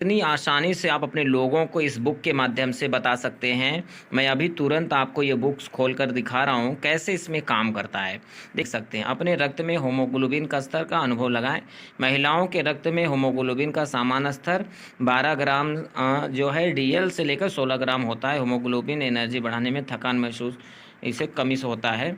इतनी आसानी से आप अपने लोगों को इस बुक के माध्यम से बता सकते हैं। मैं अभी तुरंत आपको ये बुक्स खोल कर दिखा रहा हूँ कैसे इसमें काम करता है। देख सकते हैं, अपने रक्त में होमोग्लोबिन का स्तर का अनुभव लगाएं। महिलाओं के रक्त में होमोग्लोबिन का सामान्य स्तर 12 ग्राम जो है डीएल से लेकर 16 ग्राम होता है। होमोग्लोबिन एनर्जी बढ़ाने में थकान महसूस इससे कमी से होता है।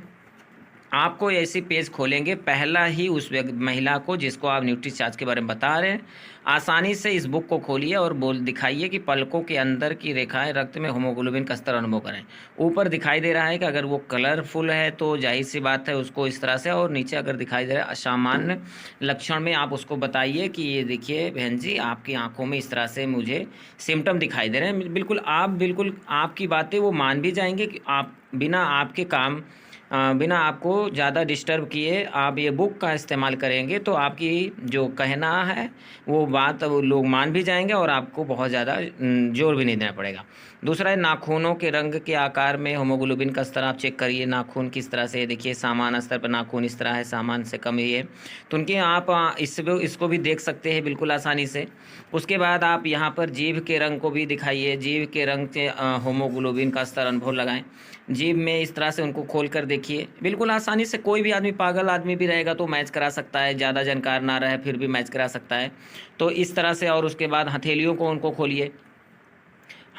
आपको ऐसी पेज खोलेंगे, पहला ही उस महिला को जिसको आप न्यूट्री चार्ज के बारे में बता रहे हैं, आसानी से इस बुक को खोलिए और बोल दिखाइए कि पलकों के अंदर की रेखाएं रक्त में होमोग्लोबिन का स्तर अनुभव करें। ऊपर दिखाई दे रहा है कि अगर वो कलरफुल है तो जाहिर सी बात है उसको इस तरह से, और नीचे अगर दिखाई दे रहा है असामान्य लक्षण में आप उसको बताइए कि ये देखिए बहन जी, आपकी आंखों में इस तरह से मुझे सिम्टम दिखाई दे रहे हैं। बिल्कुल आपकी बातें वो मान भी जाएंगे कि आप बिना आपके काम बिना आपको ज़्यादा डिस्टर्ब किए आप ये बुक का इस्तेमाल करेंगे तो आपकी जो कहना है वो बात वो लोग मान भी जाएंगे और आपको बहुत ज़्यादा जोर भी नहीं देना पड़ेगा। दूसरा है नाखूनों के रंग के आकार में होमोग्लोबिन का स्तर आप चेक करिए। नाखून किस तरह से है, देखिए सामान्य स्तर पर नाखून इस तरह है, सामान्य से कम ही है, तो उनके आप इसको भी देख सकते हैं बिल्कुल आसानी से। उसके बाद आप यहाँ पर जीभ के रंग को भी दिखाइए, जीभ के रंग से होमोग्लोबिन का स्तर अनुभव लगाएं। जीभ में इस तरह से उनको खोल कर देखिए, बिल्कुल आसानी से कोई भी आदमी, पागल आदमी भी रहेगा तो मैच करा सकता है, ज़्यादा जानकार ना रहे फिर भी मैच करा सकता है। तो इस तरह से, और उसके बाद हथेलियों को उनको खोलिए,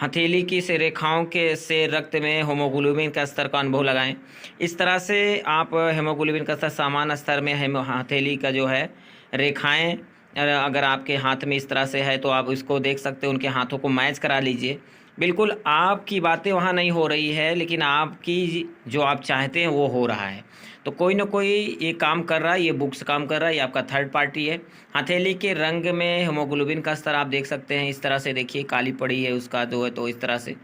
हथेली की से रेखाओं के से रक्त में होमोग्लोबिन का स्तर का अनुभव लगाएं। इस तरह से आप हेमोग्लोबिन का स्तर सामान्य स्तर में हथेली का जो है रेखाएं अगर आपके हाथ में इस तरह से है तो आप इसको देख सकते हो, उनके हाथों को मैच करा लीजिए। बिल्कुल आपकी बातें वहाँ नहीं हो रही है, लेकिन आपकी जो आप चाहते हैं वो हो रहा है। तो कोई ना कोई ये काम कर रहा है, ये बुक्स काम कर रहा है, ये आपका थर्ड पार्टी है। हथेली के रंग में हेमोग्लोबिन का स्तर आप देख सकते हैं, इस तरह से देखिए काली पड़ी है उसका जो है, तो इस तरह से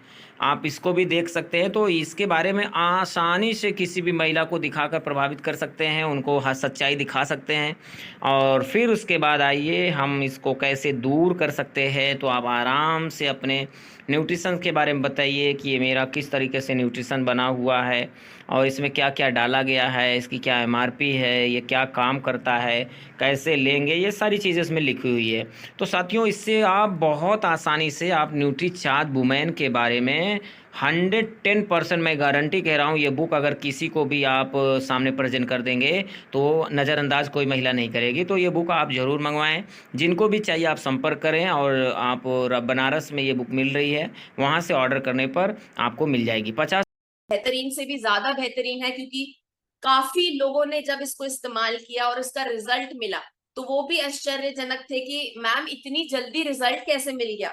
आप इसको भी देख सकते हैं। तो इसके बारे में आसानी से किसी भी महिला को दिखाकर प्रभावित कर सकते हैं, उनको सच्चाई दिखा सकते हैं। और फिर उसके बाद आइए हम इसको कैसे दूर कर सकते हैं। तो आप आराम से अपने न्यूट्रिशन के बारे में बताइए कि ये मेरा किस तरीके से न्यूट्रिशन बना हुआ है और इसमें क्या क्या डाला गया है, इसकी क्या एमआरपी है, ये क्या काम करता है, कैसे लेंगे, ये सारी चीज़ें इसमें लिखी हुई है। तो साथियों, इससे आप बहुत आसानी से आप न्यूट्री चार्ज वुमेन के बारे में 110% मैं गारंटी कह रहा हूँ, ये बुक अगर किसी को भी आप सामने प्रेजेंट कर देंगे तो नज़रअंदाज कोई महिला नहीं करेगी। तो ये बुक आप ज़रूर मंगवाएं, जिनको भी चाहिए आप संपर्क करें। और आप बनारस में ये बुक मिल रही है, वहाँ से ऑर्डर करने पर आपको मिल जाएगी। 50 बेहतरीन से भी ज्यादा बेहतरीन है, क्योंकि काफी लोगों ने जब इसको इस्तेमाल किया और इसका रिजल्ट मिला तो वो भी आश्चर्यजनक थे कि मैम इतनी जल्दी रिजल्ट कैसे मिल गया।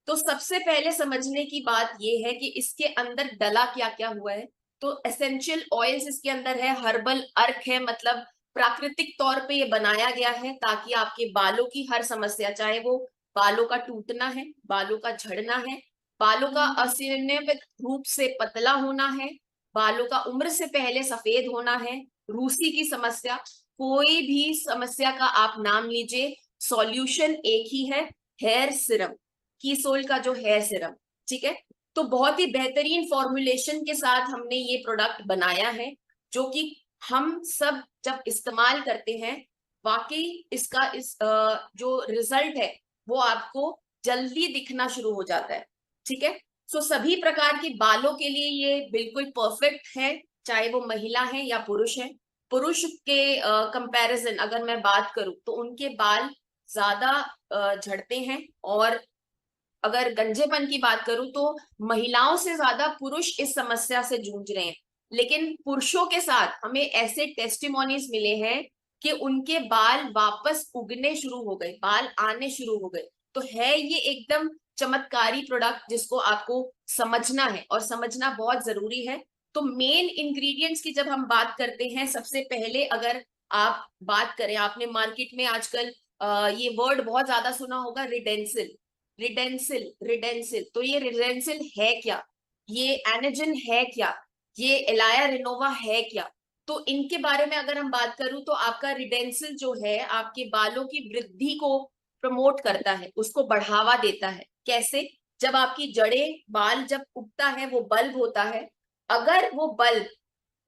तो सबसे पहले समझने की बात ये है कि इसके अंदर डला क्या क्या हुआ है। तो एसेंशियल ऑयल्स इसके अंदर है, हर्बल अर्क है, मतलब प्राकृतिक तौर पे ये बनाया गया है ताकि आपके बालों की हर समस्या, चाहे वो बालों का टूटना है, बालों का झड़ना है, बालों का अनियमित रूप से पतला होना है, बालों का उम्र से पहले सफेद होना है, रूसी की समस्या, कोई भी समस्या का आप नाम लीजिए, सॉल्यूशन एक ही है, हेयर सिरम, कीसोल का जो हेयर सिरम। ठीक है, तो बहुत ही बेहतरीन फॉर्मुलेशन के साथ हमने ये प्रोडक्ट बनाया है, जो कि हम सब जब इस्तेमाल करते हैं वाकई इसका जो रिजल्ट है वो आपको जल्दी दिखना शुरू हो जाता है। ठीक है, सो सभी प्रकार के बालों के लिए ये बिल्कुल परफेक्ट है, चाहे वो महिला है या पुरुष है। पुरुष के कंपैरिजन अगर मैं बात करूं तो उनके बाल ज्यादा झड़ते हैं, और अगर गंजेपन की बात करूं तो महिलाओं से ज्यादा पुरुष इस समस्या से जूझ रहे हैं। लेकिन पुरुषों के साथ हमें ऐसे टेस्टिमोनीज मिले हैं कि उनके बाल वापस उगने शुरू हो गए, बाल आने शुरू हो गए। तो है ये एकदम चमत्कारी प्रोडक्ट जिसको आपको समझना है, और समझना बहुत जरूरी है। तो मेन इंग्रेडिएंट्स की जब हम बात करते हैं, सबसे पहले अगर आप बात करें, आपने मार्केट में आजकल ये वर्ड बहुत ज्यादा सुना होगा, रिडेंसिल। रिडेंसिल, रिडेंसिल, तो ये रिडेंसिल है क्या, ये एनेजन है क्या, ये एलाया रिनोवा है क्या। तो इनके बारे में अगर हम बात करूं तो आपका रिडेंसिल जो है आपके बालों की वृद्धि को प्रमोट करता है, उसको बढ़ावा देता है। कैसे? जब आपकी जड़ें, बाल जब उगता है वो बल्ब होता है, अगर वो बल्ब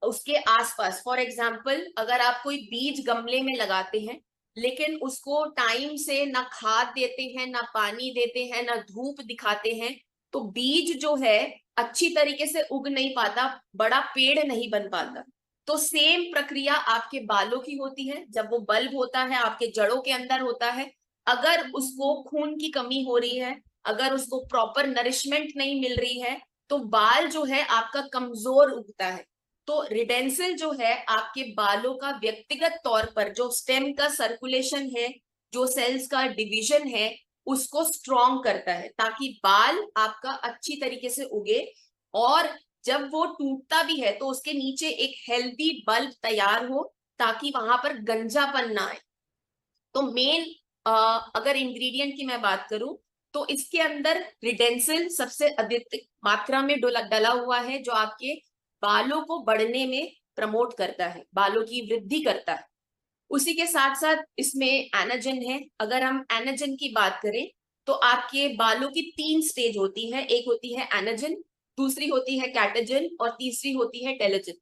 उसके आसपास, फॉर एग्जाम्पल अगर आप कोई बीज गमले में लगाते हैं लेकिन उसको टाइम से ना खाद देते हैं, ना पानी देते हैं, ना धूप दिखाते हैं, तो बीज जो है अच्छी तरीके से उग नहीं पाता, बड़ा पेड़ नहीं बन पाता। तो सेम प्रक्रिया आपके बालों की होती है। जब वो बल्ब होता है आपके जड़ों के अंदर होता है, अगर उसको खून की कमी हो रही है, अगर उसको प्रॉपर नरिशमेंट नहीं मिल रही है, तो बाल जो है आपका कमजोर उगता है। तो रिडेंसिल जो है आपके बालों का व्यक्तिगत तौर पर जो स्टेम का सर्कुलेशन है, जो सेल्स का डिवीजन है, उसको स्ट्रॉन्ग करता है, ताकि बाल आपका अच्छी तरीके से उगे। और जब वो टूटता भी है तो उसके नीचे एक हेल्दी बल्ब तैयार हो, ताकि वहां पर गंजापन ना आए। तो मेन अगर इंग्रेडिएंट की मैं बात करूं, तो इसके अंदर रिडेंसिल सबसे अधिक मात्रा में डला हुआ है, जो आपके बालों को बढ़ने में प्रमोट करता है, बालों की वृद्धि करता है। उसी के साथ साथ इसमें एनाजन है। अगर हम एनाजन की बात करें, तो आपके बालों की 3 स्टेज होती है। एक होती है एनाजन, दूसरी होती है कैटाजन, और तीसरी होती है टेलोजन।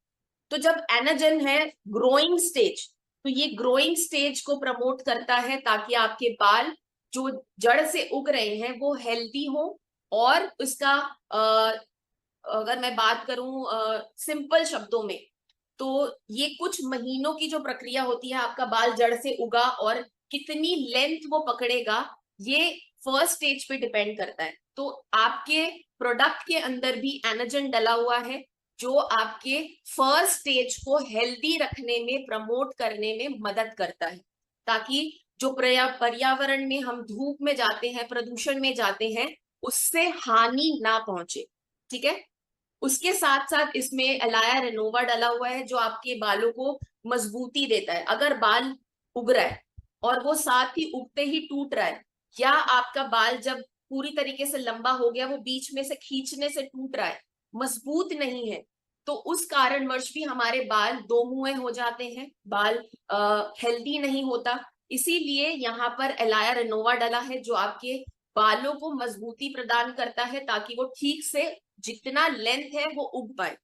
तो जब एनाजन है ग्रोइंग स्टेज, तो ये ग्रोइंग स्टेज को प्रमोट करता है, ताकि आपके बाल जो जड़ से उग रहे हैं वो हेल्दी हो। और उसका अगर मैं बात करूं सिंपल शब्दों में, तो ये कुछ महीनों की जो प्रक्रिया होती है, आपका बाल जड़ से उगा और कितनी लेंथ वो पकड़ेगा, ये फर्स्ट स्टेज पे डिपेंड करता है। तो आपके प्रोडक्ट के अंदर भी एनाजन डला हुआ है, जो आपके फर्स्ट स्टेज को हेल्दी रखने में, प्रमोट करने में मदद करता है, ताकि जो पर्यावरण में हम धूप में जाते हैं, प्रदूषण में जाते हैं, उससे हानि ना पहुंचे। ठीक है। उसके साथ साथ इसमें एलाया रेनोवा डला हुआ है, जो आपके बालों को मजबूती देता है। अगर बाल उग रहा है और वो साथ ही उगते ही टूट रहा है, या आपका बाल जब पूरी तरीके से लंबा हो गया, वो बीच में से खींचने से टूट रहा है, मजबूत नहीं है, तो उस कारणवश भी हमारे बाल दो मुंहे हो जाते हैं, बाल हेल्दी नहीं होता। इसीलिए यहाँ पर एलाया रेनोवा डला है, जो आपके बालों को मजबूती प्रदान करता है, ताकि वो ठीक से जितना लेंथ है वो उग पाए।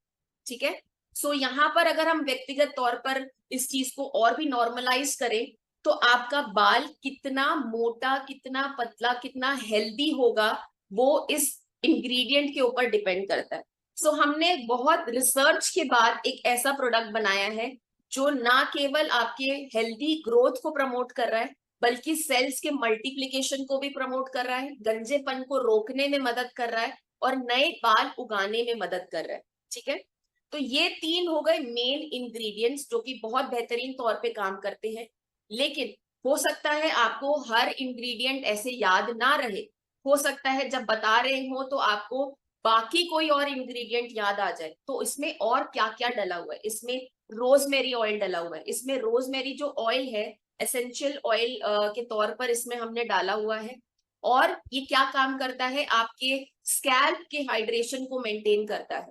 ठीक है। सो यहाँ पर अगर हम व्यक्तिगत तौर पर इस चीज को और भी नॉर्मलाइज करें, तो आपका बाल कितना मोटा, कितना पतला, कितना हेल्दी होगा, वो इस इंग्रेडिएंट के ऊपर डिपेंड करता है। सो हमने बहुत रिसर्च के बाद एक ऐसा प्रोडक्ट बनाया है, जो ना केवल आपके हेल्दी ग्रोथ को प्रमोट कर रहा है, बल्कि सेल्स के मल्टीप्लिकेशन को भी प्रमोट कर रहा है, गंजेपन को रोकने में मदद कर रहा है, और नए बाल उगाने में मदद कर रहा है। ठीक है। तो ये 3 हो गए मेन इंग्रेडिएंट्स, जो कि बहुत बेहतरीन तौर पे काम करते हैं। लेकिन हो सकता है आपको हर इंग्रेडिएंट ऐसे याद ना रहे, हो सकता है जब बता रहे हो तो आपको बाकी कोई और इंग्रेडिएंट याद आ जाए। तो इसमें और क्या क्या डला हुआ है, इसमें रोजमेरी ऑयल डला हुआ है। इसमें रोजमेरी जो ऑयल है, एसेंशियल ऑयल के तौर पर इसमें हमने डाला हुआ है। और ये क्या काम करता है, आपके स्कैल्प के हाइड्रेशन को मेंटेन करता है।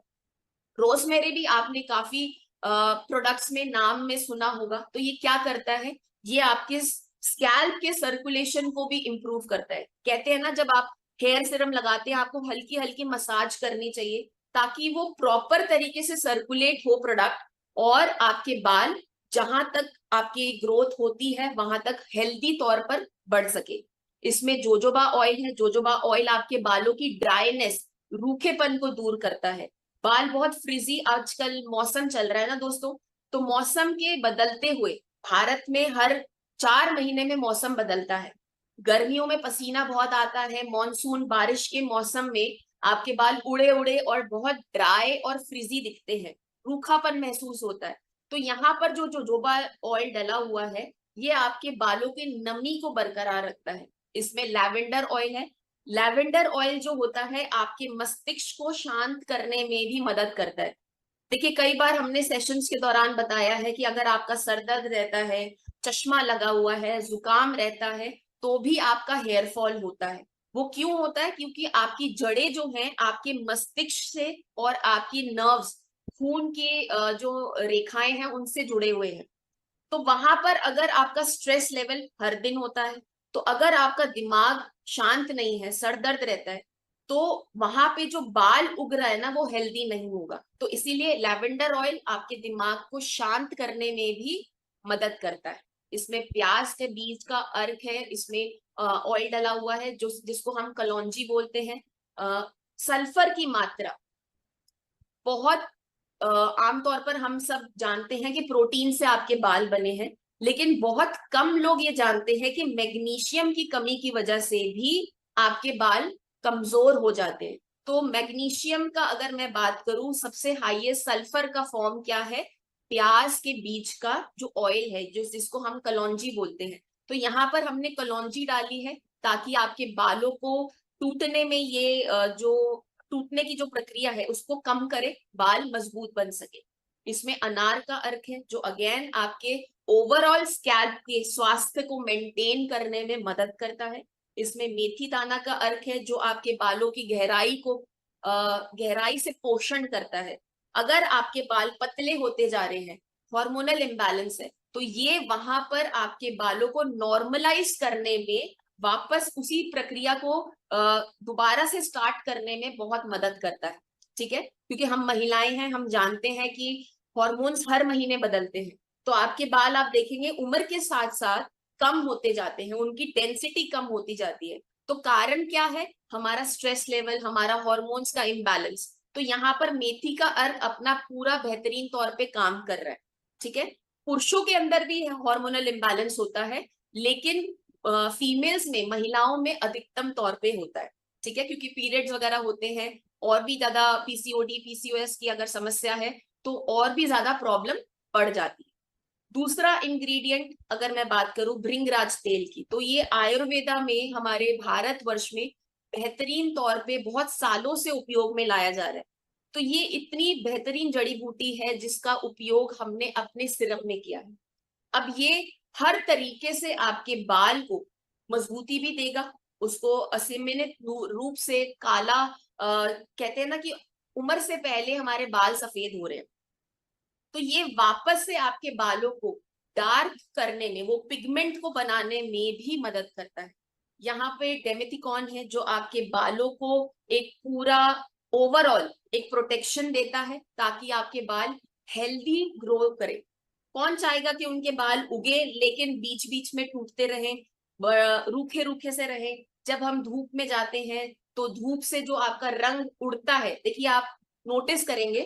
रोजमेरी भी आपने काफी प्रोडक्ट्स में नाम में सुना होगा। तो ये क्या करता है, ये आपके स्कैल्प के सर्कुलेशन को भी इंप्रूव करता है। कहते हैं ना, जब आप हेयर सीरम लगाते हैं, आपको हल्की हल्की मसाज करनी चाहिए, ताकि वो प्रॉपर तरीके से सर्कुलेट हो प्रोडक्ट, और आपके बाल जहां तक आपकी ग्रोथ होती है वहां तक हेल्दी तौर पर बढ़ सके। इसमें जोजोबा ऑयल है। जोजोबा ऑयल आपके बालों की ड्राइनेस, रूखेपन को दूर करता है। बाल बहुत फ्रिजी, आजकल मौसम चल रहा है ना दोस्तों, तो मौसम के बदलते हुए, भारत में हर 4 महीने में मौसम बदलता है। गर्मियों में पसीना बहुत आता है, मॉनसून बारिश के मौसम में आपके बाल उड़े उड़े और बहुत ड्राई और फ्रिजी दिखते हैं, रूखापन महसूस होता है। तो यहाँ पर जो जोजोबा ऑयल डला हुआ है, ये आपके बालों की नमी को बरकरार रखता है। इसमें लैवेंडर ऑयल है। लैवेंडर ऑयल जो होता है, आपके मस्तिष्क को शांत करने में भी मदद करता है। देखिए, कई बार हमने सेशंस के दौरान बताया है कि अगर आपका सर दर्द रहता है, चश्मा लगा हुआ है, जुकाम रहता है, तो भी आपका हेयर फॉल होता है। वो क्यों होता है? क्योंकि आपकी जड़ें जो हैं आपके मस्तिष्क से और आपकी नर्व्स, खून के जो रेखाएं हैं, उनसे जुड़े हुए हैं। तो वहां पर अगर आपका स्ट्रेस लेवल हर दिन होता है, तो अगर आपका दिमाग शांत नहीं है, सर दर्द रहता है, तो वहां पे जो बाल उग रहा है ना, वो हेल्दी नहीं होगा। तो इसीलिए लैवेंडर ऑयल आपके दिमाग को शांत करने में भी मदद करता है। इसमें प्याज के बीज का अर्क है, इसमें ऑयल डला हुआ है जो जिसको हम कलौंजी बोलते हैं। सल्फर की मात्रा बहुत आमतौर पर हम सब जानते हैं कि प्रोटीन से आपके बाल बने हैं, लेकिन बहुत कम लोग ये जानते हैं कि मैग्नीशियम की कमी की वजह से भी आपके बाल कमजोर हो जाते हैं। तो मैग्नीशियम का अगर मैं बात करूं, सबसे हाईएस्ट सल्फर का फॉर्म क्या है? प्याज के बीज का जो ऑयल है, जो जिसको हम कलौंजी बोलते हैं। तो यहाँ पर हमने कलौंजी डाली है ताकि आपके बालों को टूटने में ये जो टूटने की जो प्रक्रिया है उसको कम करे, बाल मजबूत बन सके। इसमें अनार का अर्क है जो अगेन आपके ओवरऑल स्कैल्प के स्वास्थ्य को मेंटेन करने में मदद करता है। इसमें मेथी दाना का अर्क है जो आपके बालों की गहराई को गहराई से पोषण करता है। अगर आपके बाल पतले होते जा रहे हैं, हार्मोनल इम्बैलेंस है, तो ये वहां पर आपके बालों को नॉर्मलाइज करने में, वापस उसी प्रक्रिया को दोबारा से स्टार्ट करने में बहुत मदद करता है। ठीक है, क्योंकि हम महिलाएं हैं, हम जानते हैं कि हॉर्मोन्स हर महीने बदलते हैं। तो आपके बाल आप देखेंगे उम्र के साथ साथ कम होते जाते हैं, उनकी डेंसिटी कम होती जाती है। तो कारण क्या है? हमारा स्ट्रेस लेवल, हमारा हॉर्मोन्स का इम्बैलेंस। तो यहाँ पर मेथी का अर्क अपना पूरा बेहतरीन तौर पे काम कर रहा है। ठीक है, पुरुषों के अंदर भी हार्मोनल इम्बैलेंस होता है, लेकिन फीमेल्स में, महिलाओं में अधिकतम तौर पे होता है। ठीक है, क्योंकि पीरियड्स वगैरह होते हैं, और भी ज्यादा पीसीओडी पीसीओएस की अगर समस्या है तो और भी ज्यादा प्रॉब्लम बढ़ जाती है। दूसरा इंग्रेडिएंट अगर मैं बात करूं भृंगराज तेल की, तो ये आयुर्वेदा में हमारे भारतवर्ष में बेहतरीन तौर पे बहुत सालों से उपयोग में लाया जा रहा है। तो ये इतनी बेहतरीन जड़ी बूटी है जिसका उपयोग हमने अपने सिरप में किया है। अब ये हर तरीके से आपके बाल को मजबूती भी देगा, उसको असीमित रूप से काला, कहते हैं ना कि उम्र से पहले हमारे बाल सफेद हो रहे हैं, तो ये वापस से आपके बालों को डार्क करने में, वो पिगमेंट को बनाने में भी मदद करता है। यहाँ पे डेमेथिकॉन है जो आपके बालों को एक पूरा ओवरऑल एक प्रोटेक्शन देता है ताकि आपके बाल हेल्दी ग्रो करे। कौन चाहेगा कि उनके बाल उगे लेकिन बीच बीच में टूटते रहे, रूखे रूखे से रहे? जब हम धूप में जाते हैं तो धूप से जो आपका रंग उड़ता है, देखिए आप नोटिस करेंगे,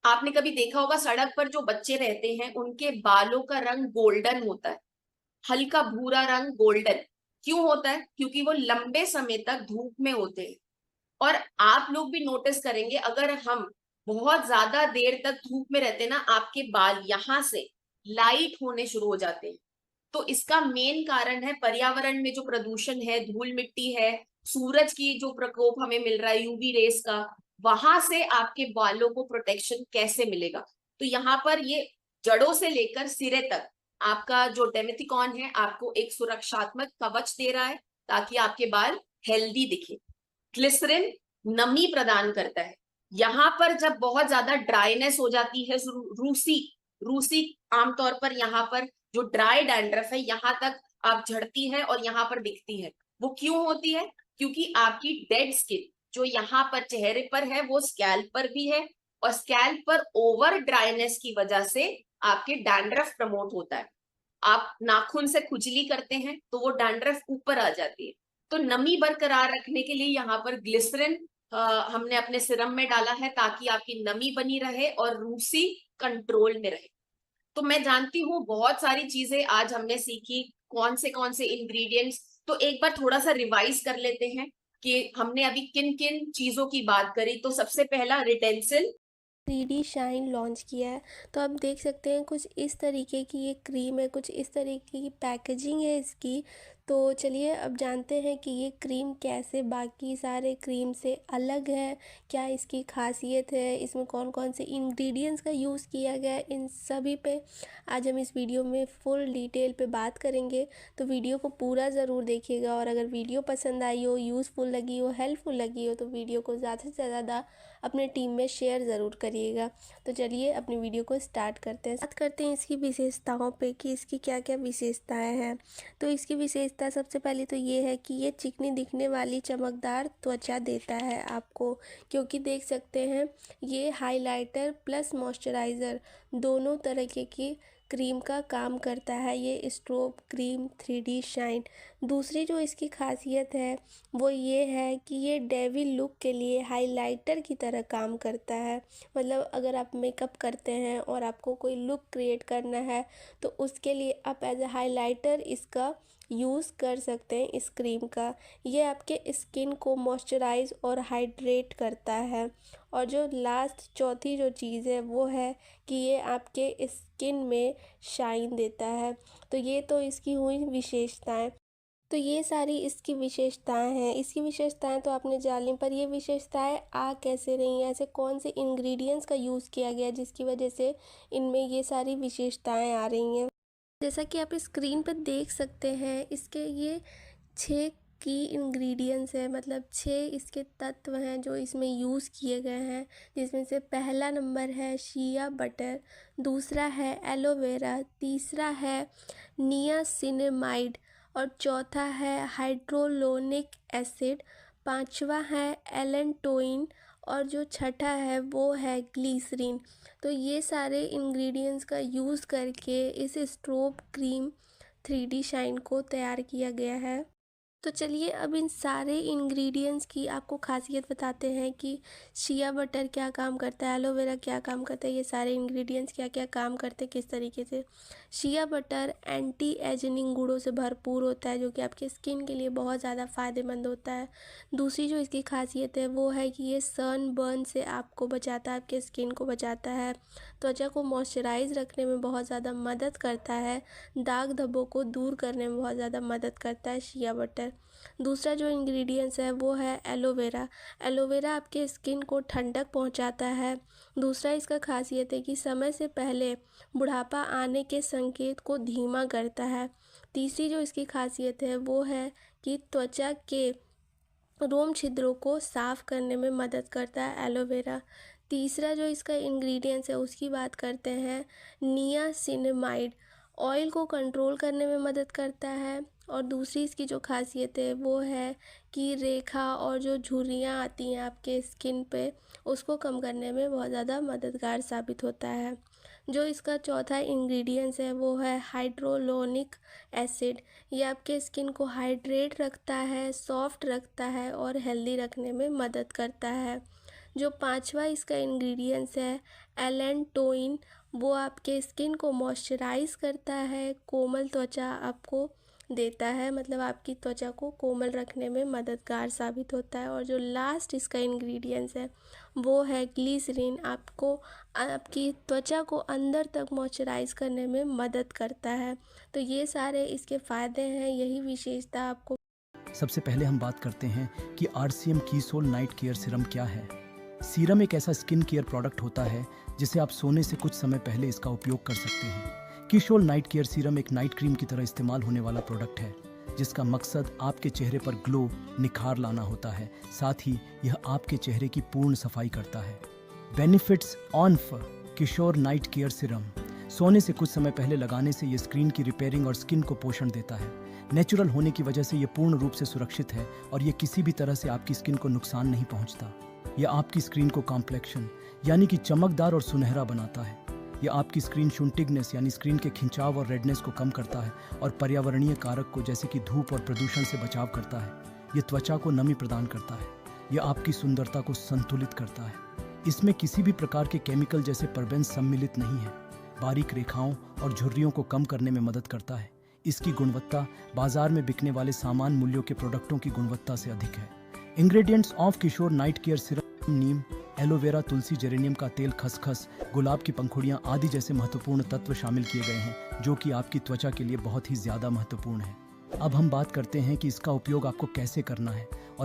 आपने कभी देखा होगा सड़क पर जो बच्चे रहते हैं उनके बालों का रंग गोल्डन होता है, हल्का भूरा रंग गोल्डन। क्यों होता है? क्योंकि वो लंबे समय तक धूप में होते हैं। और आप लोग भी नोटिस करेंगे, अगर हम बहुत ज्यादा देर तक धूप में रहते हैं ना, आपके बाल यहाँ से लाइट होने शुरू हो जाते हैं। तो इसका मेन कारण है पर्यावरण में जो प्रदूषण है, धूल मिट्टी है, सूरज की जो प्रकोप हमें मिल रहा है यूवी रेस का, वहां से आपके बालों को प्रोटेक्शन कैसे मिलेगा? तो यहाँ पर ये जड़ों से लेकर सिरे तक आपका जो डेमेथिकॉन है आपको एक सुरक्षात्मक कवच दे रहा है ताकि आपके बाल हेल्दी दिखे। ग्लिसरीन नमी प्रदान करता है। यहाँ पर जब बहुत ज्यादा ड्राइनेस हो जाती है, रूसी रूसी आमतौर पर यहाँ पर जो ड्राई डैंड्रफ है यहाँ तक आप झड़ती है और यहाँ पर दिखती है, वो क्यों होती है? क्योंकि आपकी डेड स्किन जो यहाँ पर चेहरे पर है वो स्कैल्प पर भी है, और स्कैल्प पर ओवर ड्राइनेस की वजह से आपके डैंड्रफ प्रमोट होता है। आप नाखून से खुजली करते हैं तो वो डैंड्रफ ऊपर आ जाती है। तो नमी बरकरार रखने के लिए यहाँ पर ग्लिसरीन हमने अपने सिरम में डाला है ताकि आपकी नमी बनी रहे और रूसी कंट्रोल में रहे। तो मैं जानती हूँ बहुत सारी चीजें आज हमने सीखी, कौन से इंग्रेडिएंट्स। तो एक बार थोड़ा सा रिवाइज कर लेते हैं कि हमने अभी किन किन चीजों की बात करी। तो सबसे पहला रिटेंसिल 3D शाइन लॉन्च किया है। तो आप देख सकते हैं कुछ इस तरीके की ये क्रीम है, कुछ इस तरीके की पैकेजिंग है इसकी। तो चलिए अब जानते हैं कि ये क्रीम कैसे बाकी सारे क्रीम से अलग है, क्या इसकी खासियत है, इसमें कौन कौन से इंग्रेडिएंट्स का यूज़ किया गया है, इन सभी पे आज हम इस वीडियो में फुल डिटेल पे बात करेंगे। तो वीडियो को पूरा ज़रूर देखिएगा, और अगर वीडियो पसंद आई हो, यूज़फुल लगी हो, हेल्पफुल लगी हो, तो वीडियो को ज़्यादा से ज़्यादा अपने टीम में शेयर ज़रूर करिएगा। तो चलिए अपनी वीडियो को स्टार्ट करते हैं। बात करते हैं इसकी विशेषताओं पे कि इसकी क्या क्या विशेषताएं हैं। तो इसकी विशेषता सबसे पहले तो ये है कि ये चिकनी दिखने वाली चमकदार त्वचा देता है आपको, क्योंकि देख सकते हैं ये हाइलाइटर प्लस मॉइस्चराइज़र दोनों तरीके की क्रीम का काम करता है ये स्ट्रोब क्रीम 3D शाइन। दूसरी जो इसकी खासियत है वो ये है कि ये डेविल लुक के लिए हाइलाइटर की तरह काम करता है। मतलब अगर आप मेकअप करते हैं और आपको कोई लुक क्रिएट करना है तो उसके लिए आप एज ए हाइलाइटर इसका यूज़ कर सकते हैं इस क्रीम का। ये आपके स्किन को मॉइस्चराइज और हाइड्रेट करता है। और जो लास्ट चौथी जो चीज़ है वो है कि ये आपके स्किन में शाइन देता है। तो ये तो इसकी हुई विशेषताएं। तो ये सारी इसकी विशेषताएं हैं। इसकी विशेषताएं तो आपने जान ली, पर ये विशेषताएं आ कैसे रही हैं, ऐसे कौन से इंग्रेडिएंट्स का यूज़ किया गया जिसकी वजह से इनमें ये सारी विशेषताएं आ रही हैं। जैसा कि आप स्क्रीन पर देख सकते हैं, इसके ये 6 की इंग्रेडिएंट्स है, मतलब 6 इसके तत्व हैं जो इसमें यूज़ किए गए हैं। जिसमें से पहला नंबर है शिया बटर, दूसरा है एलोवेरा, तीसरा है नियासिनामाइड और चौथा है हाइड्रोलोनिक एसिड, पांचवा है एलेंटोइन और जो छठा है वो है ग्लीसरीन। तो ये सारे इंग्रेडिएंट्स का यूज़ करके इस स्ट्रोब क्रीम 3D शाइन को तैयार किया गया है। तो चलिए अब इन सारे इंग्रेडिएंट्स की आपको खासियत बताते हैं कि शिया बटर क्या काम करता है, एलोवेरा क्या काम करता है, ये सारे इंग्रेडिएंट्स क्या क्या काम करते हैं किस तरीके से। शिया बटर एंटी एजिंग गुणों से भरपूर होता है जो कि आपके स्किन के लिए बहुत ज़्यादा फ़ायदेमंद होता है। दूसरी जो इसकी खासियत है वो है कि ये सन बर्न से आपको बचाता है, आपके स्किन को बचाता है, त्वचा को मॉइस्चराइज रखने में बहुत ज़्यादा मदद करता है, दाग धब्बों को दूर करने में बहुत ज़्यादा मदद करता है शिया बटर। दूसरा जो इंग्रेडिएंट्स है वो है एलोवेरा। एलोवेरा आपके स्किन को ठंडक पहुंचाता है। दूसरा इसका खासियत है कि समय से पहले बुढ़ापा आने के संकेत को धीमा करता है। तीसरी जो इसकी खासियत है वो है कि त्वचा के रोम छिद्रों को साफ करने में मदद करता है एलोवेरा। तीसरा जो इसका इंग्रेडिएंट्स है उसकी बात करते हैं, नियासिनामाइड ऑयल को कंट्रोल करने में मदद करता है। और दूसरी इसकी जो खासियत है वो है कि रेखा और जो झुर्रियाँ आती हैं आपके स्किन पे उसको कम करने में बहुत ज़्यादा मददगार साबित होता है। जो इसका चौथा इंग्रेडिएंट्स है वो है हाइड्रोलोनिक एसिड। ये आपके स्किन को हाइड्रेट रखता है, सॉफ्ट रखता है और हेल्दी रखने में मदद करता है। जो पांचवा इसका इंग्रेडिएंट्स है एलेंटोइन, वो आपके स्किन को मॉइस्चराइज करता है, कोमल त्वचा आपको देता है, मतलब आपकी त्वचा को कोमल रखने में मददगार साबित होता है। और जो लास्ट इसका इंग्रेडिएंट्स है वो है ग्लिसरीन, आपको आपकी त्वचा को अंदर तक मॉइस्चराइज करने में मदद करता है। तो ये सारे इसके फ़ायदे हैं, यही विशेषता आपको। सबसे पहले हम बात करते हैं कि RCM कीसोल नाइट केयर सीरम क्या है। सीरम एक ऐसा स्किन केयर प्रोडक्ट होता है जिसे आप सोने से कुछ समय पहले इसका उपयोग कर सकते हैं। कीसोल नाइट केयर सीरम एक नाइट क्रीम की तरह इस्तेमाल होने वाला प्रोडक्ट है जिसका मकसद आपके चेहरे पर ग्लो, निखार लाना होता है। साथ ही यह आपके चेहरे की पूर्ण सफाई करता है। बेनिफिट्स ऑफ कीसोल नाइट केयर सीरम। सोने से कुछ समय पहले लगाने से ये स्किन की रिपेयरिंग और स्किन को पोषण देता है। नेचुरल होने की वजह से ये पूर्ण रूप से सुरक्षित है और ये किसी भी तरह से आपकी स्किन को नुकसान नहीं पहुंचता। यह आपकी स्किन को कॉम्प्लेक्शन यानी कि चमकदार और सुनहरा बनाता है। यह आपकी स्किन शुंटिगनेस यानी स्किन के खिंचाव और रेडनेस को कम करता है और पर्यावरणीय कारक को जैसे कि धूप और प्रदूषण से बचाव करता है। यह त्वचा को नमी प्रदान करता है। यह आपकी सुंदरता को संतुलित करता है। इसमें किसी भी प्रकार के केमिकल जैसे परबेंस सम्मिलित नहीं है। बारीक रेखाओं और झुर्रियों को कम करने में मदद करता है। इसकी गुणवत्ता बाजार में बिकने वाले सामान मूल्यों के प्रोडक्टों की गुणवत्ता से अधिक है। इंग्रेडिएंट्स ऑफ कीसोल नाइट केयर सीरम नीम, एलोवेरा, तुलसी, जेरेनियम का तेल, खसखस, गुलाब की पंखुड़ियाँ आदि जैसे महत्वपूर्ण तत्व शामिल किए गए हैं जो कि आपकी त्वचा के लिए बहुत ही ज़्यादा महत्वपूर्ण है। अब हम बात करते हैं कि इसका उपयोग आपको कैसे करना है और